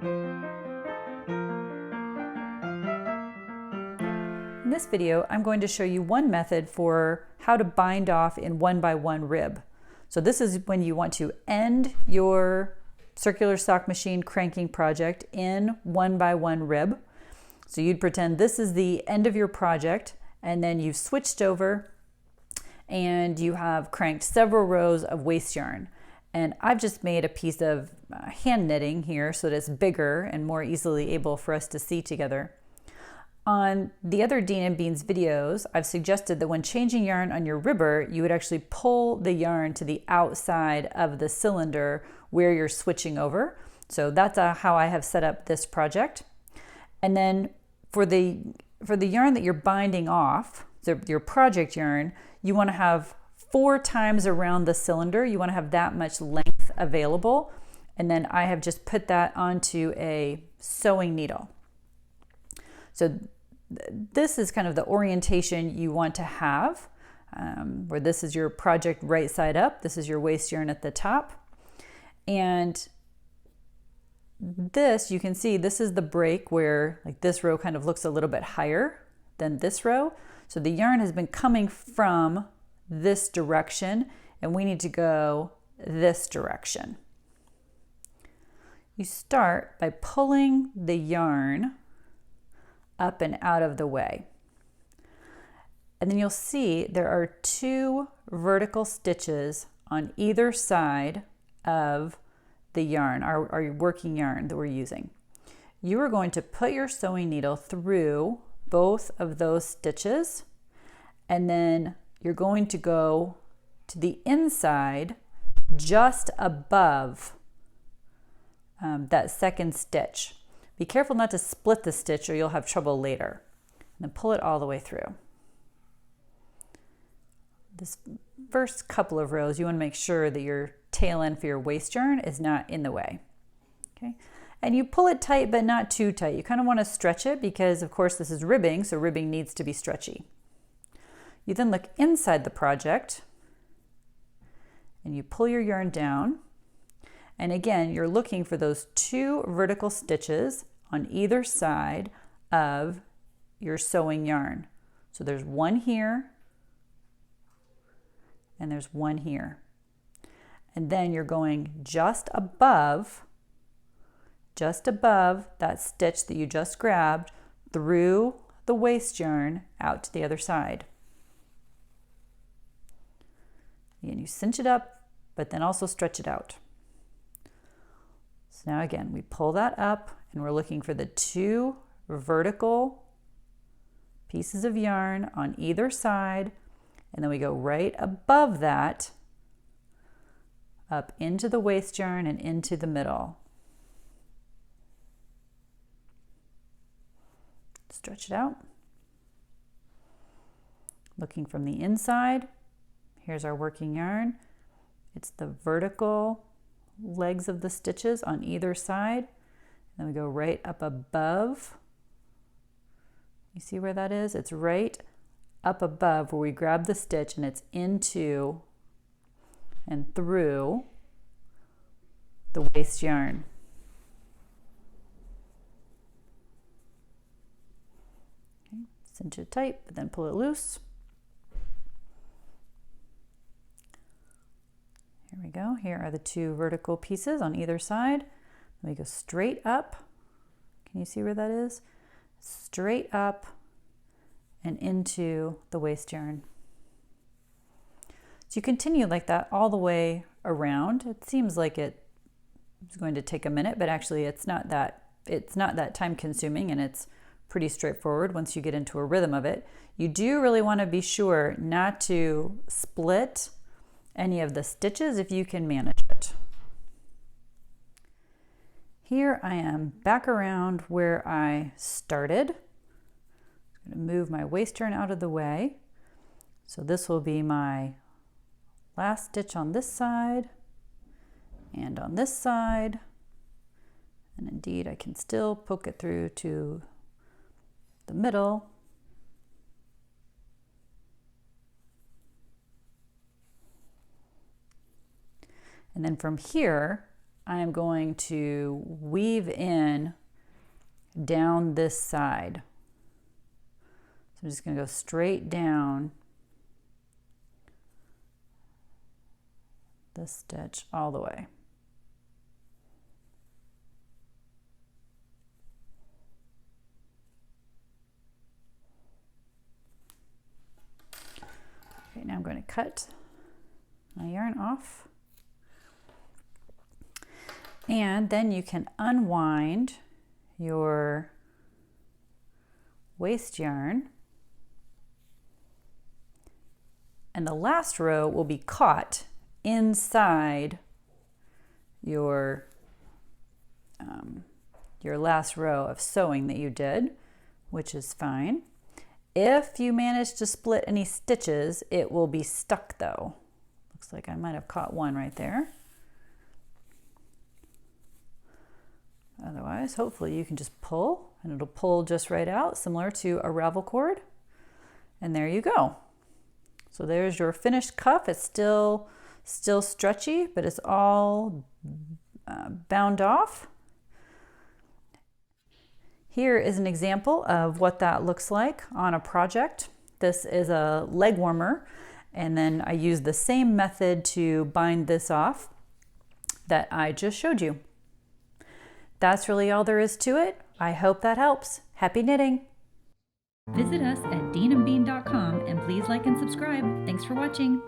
In this video, I'm going to show you one method for how to bind off in 1x1 rib. So this is when you want to end your circular sock machine cranking project in 1x1 rib. So you'd pretend this is the end of your project, and then you've switched over and you have cranked several rows of waste yarn. And I've just made a piece of hand knitting here so that it's bigger and more easily able for us to see together. On the other Dean & Beans videos, I've suggested that when changing yarn on your ribber, you would actually pull the yarn to the outside of the cylinder where you're switching over. So that's how I have set up this project. And then for the yarn that you're binding off, so your project yarn, you want to have 4 times around the cylinder. You want to have that much length available. And then I have just put that onto a sewing needle. So this is kind of the orientation you want to have, where this is your project right side up, this is your waste yarn at the top. And this, you can see, this is the break where like this row kind of looks a little bit higher than this row. So the yarn has been coming from this direction and we need to go this direction. You start by pulling the yarn up and out of the way. And then you'll see there are 2 vertical stitches on either side of the yarn, our working yarn that we're using. You are going to put your sewing needle through both of those stitches, and then you're going to go to the inside just above that second stitch. Be careful not to split the stitch or you'll have trouble later. And then pull it all the way through. This first couple of rows, you want to make sure that your tail end for your waste yarn is not in the way. Okay? And you pull it tight, but not too tight. You kind of want to stretch it because, of course, this is ribbing, so ribbing needs to be stretchy. You then look inside the project and you pull your yarn down. And again, you're looking for those 2 vertical stitches on either side of your sewing yarn. So there's one here and there's one here. And then you're going just above that stitch that you just grabbed through the waste yarn out to the other side. And you cinch it up, but then also stretch it out. So now again, we pull that up and we're looking for the 2 vertical pieces of yarn on either side. And then we go right above that up into the waste yarn and into the middle. Stretch it out. Looking from the inside, here's our working yarn. It's the vertical legs of the stitches on either side. Then we go right up above. You see where that is? It's right up above where we grab the stitch and it's into and through the waste yarn. Okay. Cinch it tight, but then pull it loose. Here we go. Here are the 2 vertical pieces on either side. Then we go straight up. Can you see where that is? Straight up and into the waste yarn. So you continue like that all the way around. It seems like it's going to take a minute, but actually it's not that time consuming and it's pretty straightforward once you get into a rhythm of it. You do really want to be sure not to split any of the stitches if you can manage it. Here I am back around where I started. I'm going to move my waste yarn out of the way. So this will be my last stitch on this side and on this side. And indeed, I can still poke it through to the middle. And then from here, I am going to weave in down this side. So I'm just going to go straight down this stitch all the way. Okay, now I'm going to cut my yarn off. And then you can unwind your waste yarn. And the last row will be caught inside your last row of sewing that you did, which is fine. If you manage to split any stitches, it will be stuck though. Looks like I might have caught one right there. Otherwise, hopefully you can just pull and it'll pull just right out, similar to a ravel cord. And there you go. So there's your finished cuff. It's still stretchy, but it's all bound off. Here is an example of what that looks like on a project. This is a leg warmer, and then I used the same method to bind this off that I just showed you. That's really all there is to it. I hope that helps. Happy knitting! Visit us at deanandbean.com and please like and subscribe. Thanks for watching.